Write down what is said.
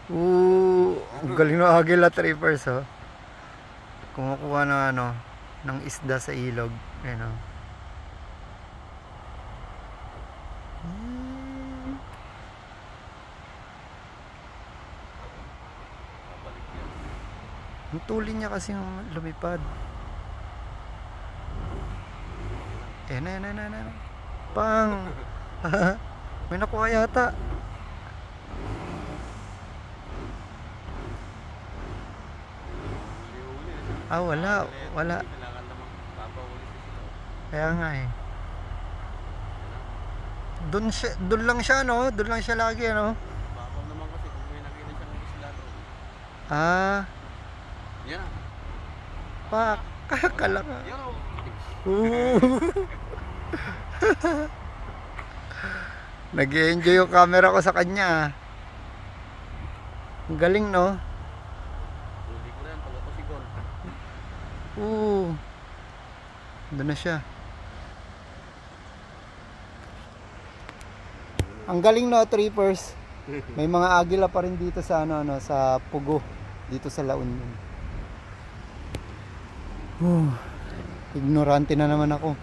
Ang galing ng Agila Trippers, oh. Kumukuha ng ano, ng isda sa ilog. Ayan, oh. Ang tuli niya kasi lumipad. Ayan. Pang! May nakuha yata. Wala. Kaya nga eh. Doon lang siya, no? Doon lang siya lagi, no? Babaw naman kasi kung may nakita siyang isla doon. Yan. Pak! Kala nga. Yan o. Nag-enjoy yung camera ko sa kanya. Ang galing, no? Hindi ko na yan. Pagod ko si Gon. Doon na siya. Ang galing, no, trippers. May mga agila pa rin dito sa sa Pugo, dito sa La Union. Ignorante na naman ako.